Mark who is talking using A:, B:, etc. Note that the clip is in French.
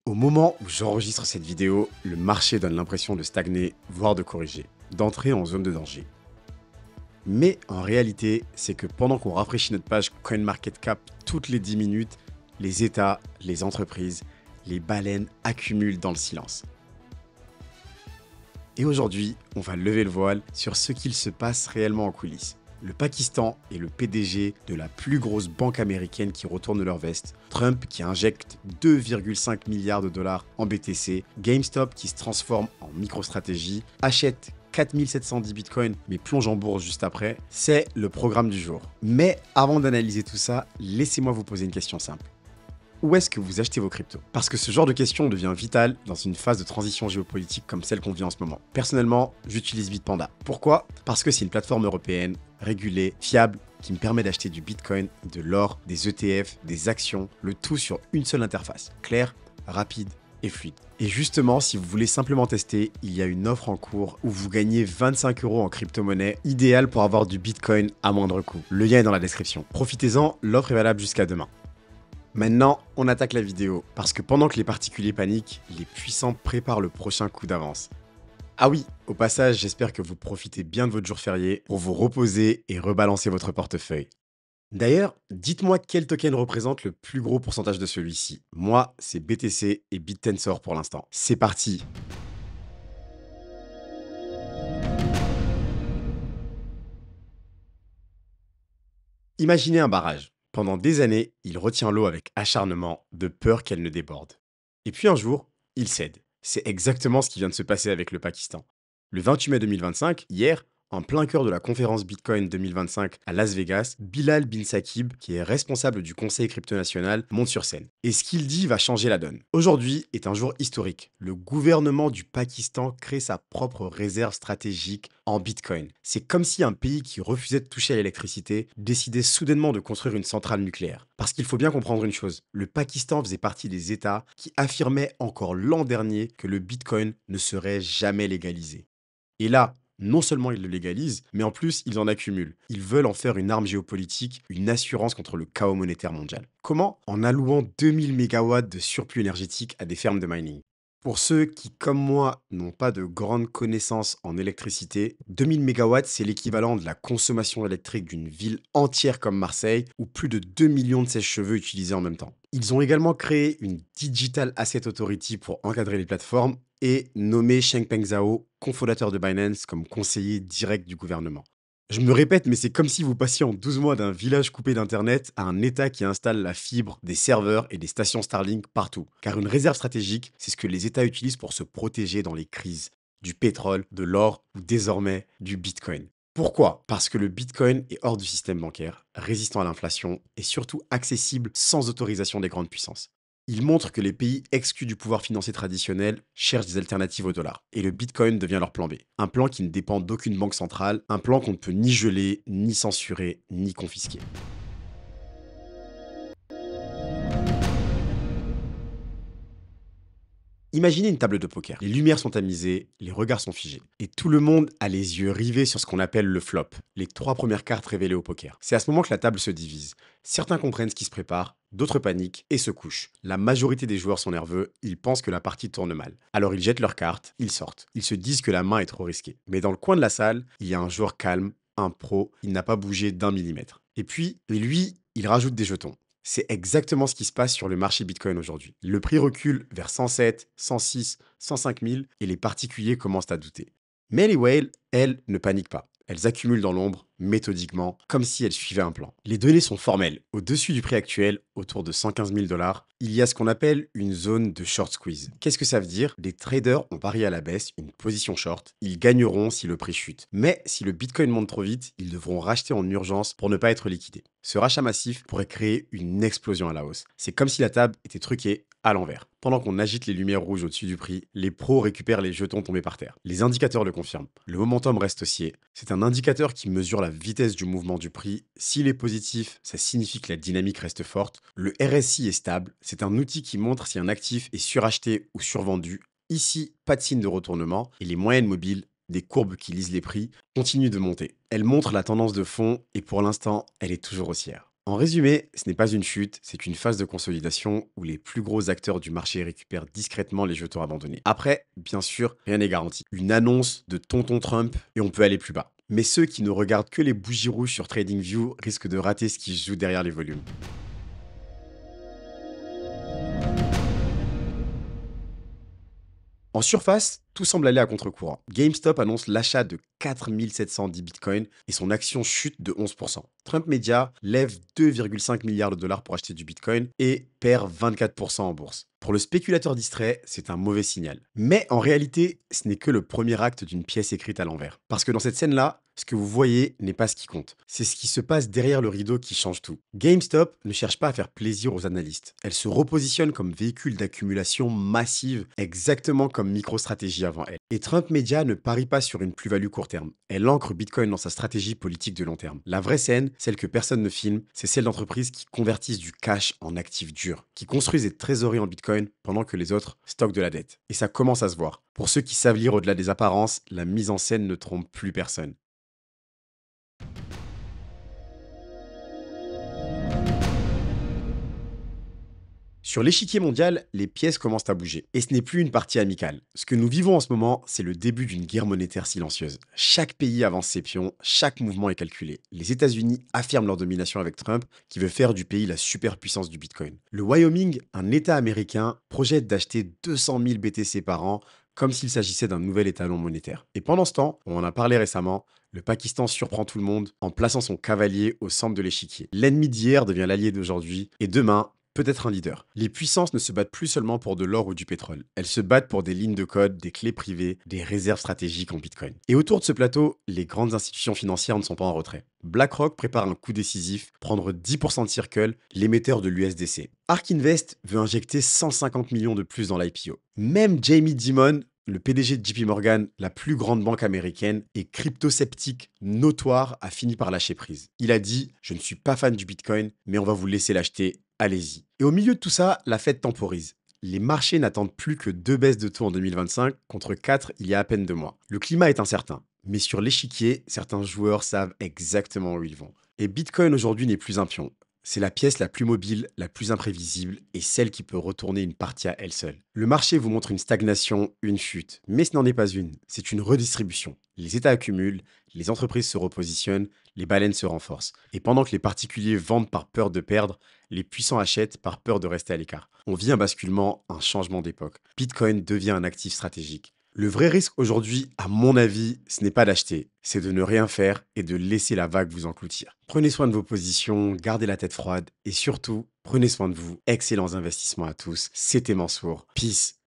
A: Au moment où j'enregistre cette vidéo, le marché donne l'impression de stagner, voire de corriger, d'entrer en zone de danger. Mais en réalité, c'est que pendant qu'on rafraîchit notre page CoinMarketCap toutes les 10 minutes, les États, les entreprises, les baleines accumulent dans le silence. Et aujourd'hui, on va lever le voile sur ce qu'il se passe réellement en coulisses. Le Pakistan est le PDG de la plus grosse banque américaine qui retourne leur veste, Trump qui injecte 2,5 milliards de dollars en BTC, GameStop qui se transforme en microstratégie, achète 4710 bitcoins mais plonge en bourse juste après, c'est le programme du jour. Mais avant d'analyser tout ça, laissez-moi vous poser une question simple. Où est-ce que vous achetez vos cryptos? Parce que ce genre de question devient vital dans une phase de transition géopolitique comme celle qu'on vit en ce moment. Personnellement, j'utilise Bitpanda. Pourquoi? Parce que c'est une plateforme européenne, régulée, fiable, qui me permet d'acheter du Bitcoin, de l'or, des ETF, des actions, le tout sur une seule interface, claire, rapide et fluide. Et justement, si vous voulez simplement tester, il y a une offre en cours où vous gagnez 25 € en crypto-monnaie, idéal pour avoir du Bitcoin à moindre coût. Le lien est dans la description. Profitez-en, l'offre est valable jusqu'à demain. Maintenant, on attaque la vidéo, parce que pendant que les particuliers paniquent, les puissants préparent le prochain coup d'avance. Ah oui, au passage, j'espère que vous profitez bien de votre jour férié pour vous reposer et rebalancer votre portefeuille. D'ailleurs, dites-moi quel token représente le plus gros pourcentage de celui-ci. Moi, c'est BTC et BitTensor pour l'instant. C'est parti! Imaginez un barrage. Pendant des années, il retient l'eau avec acharnement, de peur qu'elle ne déborde. Et puis un jour, il cède. C'est exactement ce qui vient de se passer avec le Pakistan. Le 28 mai 2025, hier, en plein cœur de la conférence Bitcoin 2025 à Las Vegas, Bilal bin Sakib, qui est responsable du Conseil crypto national, monte sur scène. Et ce qu'il dit va changer la donne. Aujourd'hui est un jour historique. Le gouvernement du Pakistan crée sa propre réserve stratégique en Bitcoin. C'est comme si un pays qui refusait de toucher à l'électricité décidait soudainement de construire une centrale nucléaire. Parce qu'il faut bien comprendre une chose, le Pakistan faisait partie des États qui affirmaient encore l'an dernier que le Bitcoin ne serait jamais légalisé. Et là, non seulement ils le légalisent, mais en plus ils en accumulent. Ils veulent en faire une arme géopolitique, une assurance contre le chaos monétaire mondial. Comment? En allouant 2000 mégawatts de surplus énergétique à des fermes de mining. Pour ceux qui, comme moi, n'ont pas de grandes connaissances en électricité, 2000 mégawatts, c'est l'équivalent de la consommation électrique d'une ville entière comme Marseille, où plus de 2 millions de sèche-cheveux utilisés en même temps. Ils ont également créé une Digital Asset Authority pour encadrer les plateformes et nommé Changpeng Zhao, cofondateur de Binance, comme conseiller direct du gouvernement. Je me répète, mais c'est comme si vous passiez en 12 mois d'un village coupé d'Internet à un État qui installe la fibre, des serveurs et des stations Starlink partout. Car une réserve stratégique, c'est ce que les États utilisent pour se protéger dans les crises. Du pétrole, de l'or ou désormais du Bitcoin. Pourquoi? Parce que le Bitcoin est hors du système bancaire, résistant à l'inflation et surtout accessible sans autorisation des grandes puissances. Il montre que les pays exclus du pouvoir financier traditionnel cherchent des alternatives au dollar. Et le Bitcoin devient leur plan B. Un plan qui ne dépend d'aucune banque centrale, un plan qu'on ne peut ni geler, ni censurer, ni confisquer. Imaginez une table de poker. Les lumières sont tamisées, les regards sont figés. Et tout le monde a les yeux rivés sur ce qu'on appelle le flop, les 3 premières cartes révélées au poker. C'est à ce moment que la table se divise. Certains comprennent ce qui se prépare, d'autres paniquent et se couchent. La majorité des joueurs sont nerveux, ils pensent que la partie tourne mal. Alors ils jettent leurs cartes, ils sortent. Ils se disent que la main est trop risquée. Mais dans le coin de la salle, il y a un joueur calme, un pro, il n'a pas bougé d'un millimètre. Et puis, lui, il rajoute des jetons. C'est exactement ce qui se passe sur le marché Bitcoin aujourd'hui. Le prix recule vers 107, 106, 105 000 et les particuliers commencent à douter. Mais les whales, elles, ne paniquent pas. Elles accumulent dans l'ombre, méthodiquement, comme si elles suivaient un plan. Les données sont formelles. Au-dessus du prix actuel, autour de 115 000 $, il y a ce qu'on appelle une zone de short squeeze. Qu'est-ce que ça veut dire? Les traders ont parié à la baisse une position short. Ils gagneront si le prix chute. Mais si le Bitcoin monte trop vite, ils devront racheter en urgence pour ne pas être liquidés. Ce rachat massif pourrait créer une explosion à la hausse. C'est comme si la table était truquée à l'envers. Pendant qu'on agite les lumières rouges au-dessus du prix, les pros récupèrent les jetons tombés par terre. Les indicateurs le confirment. Le momentum reste haussier. C'est un indicateur qui mesure la vitesse du mouvement du prix. S'il est positif, ça signifie que la dynamique reste forte. Le RSI est stable. C'est un outil qui montre si un actif est suracheté ou survendu. Ici, pas de signe de retournement et les moyennes mobiles, des courbes qui lisent les prix, continuent de monter. Elles montrent la tendance de fond et pour l'instant, elle est toujours haussière. En résumé, ce n'est pas une chute, c'est une phase de consolidation où les plus gros acteurs du marché récupèrent discrètement les jetons abandonnés. Après, bien sûr, rien n'est garanti. Une annonce de tonton Trump et on peut aller plus bas. Mais ceux qui ne regardent que les bougies rouges sur TradingView risquent de rater ce qui se joue derrière les volumes. En surface, tout semble aller à contre-courant. GameStop annonce l'achat de 4710 bitcoins et son action chute de 11%. Trump Media lève 2,5 milliards de dollars pour acheter du bitcoin et perd 24% en bourse. Pour le spéculateur distrait, c'est un mauvais signal. Mais en réalité, ce n'est que le premier acte d'une pièce écrite à l'envers. Parce que dans cette scène-là, ce que vous voyez n'est pas ce qui compte. C'est ce qui se passe derrière le rideau qui change tout. GameStop ne cherche pas à faire plaisir aux analystes. Elle se repositionne comme véhicule d'accumulation massive, exactement comme MicroStrategy avant elle. Et Trump Media ne parie pas sur une plus-value court terme. Elle ancre Bitcoin dans sa stratégie politique de long terme. La vraie scène, celle que personne ne filme, c'est celle d'entreprises qui convertissent du cash en actifs durs, qui construisent des trésoreries en Bitcoin pendant que les autres stockent de la dette. Et ça commence à se voir. Pour ceux qui savent lire au-delà des apparences, la mise en scène ne trompe plus personne. Sur l'échiquier mondial, les pièces commencent à bouger. Et ce n'est plus une partie amicale. Ce que nous vivons en ce moment, c'est le début d'une guerre monétaire silencieuse. Chaque pays avance ses pions, chaque mouvement est calculé. Les États-Unis affirment leur domination avec Trump, qui veut faire du pays la superpuissance du Bitcoin. Le Wyoming, un État américain, projette d'acheter 200 000 BTC par an, comme s'il s'agissait d'un nouvel étalon monétaire. Et pendant ce temps, on en a parlé récemment, le Pakistan surprend tout le monde en plaçant son cavalier au centre de l'échiquier. L'ennemi d'hier devient l'allié d'aujourd'hui, et demain, peut-être un leader. Les puissances ne se battent plus seulement pour de l'or ou du pétrole. Elles se battent pour des lignes de code, des clés privées, des réserves stratégiques en Bitcoin. Et autour de ce plateau, les grandes institutions financières ne sont pas en retrait. BlackRock prépare un coup décisif, prendre 10% de Circle, l'émetteur de l'USDC. ARK Invest veut injecter 150 millions de plus dans l'IPO. Même Jamie Dimon, le PDG de JP Morgan, la plus grande banque américaine et crypto-sceptique notoire, a fini par lâcher prise. Il a dit: « Je ne suis pas fan du Bitcoin, mais on va vous laisser l'acheter, allez-y. » Et au milieu de tout ça, la Fed temporise. Les marchés n'attendent plus que 2 baisses de taux en 2025 contre 4 il y a à peine 2 mois. Le climat est incertain, mais sur l'échiquier, certains joueurs savent exactement où ils vont. Et Bitcoin aujourd'hui n'est plus un pion. C'est la pièce la plus mobile, la plus imprévisible et celle qui peut retourner une partie à elle seule. Le marché vous montre une stagnation, une chute, mais ce n'en est pas une, c'est une redistribution. Les États accumulent, les entreprises se repositionnent, les baleines se renforcent. Et pendant que les particuliers vendent par peur de perdre, les puissants achètent par peur de rester à l'écart. On vit un basculement, un changement d'époque. Bitcoin devient un actif stratégique. Le vrai risque aujourd'hui, à mon avis, ce n'est pas d'acheter, c'est de ne rien faire et de laisser la vague vous engloutir. Prenez soin de vos positions, gardez la tête froide et surtout, prenez soin de vous. Excellents investissements à tous. C'était Mansour. Peace.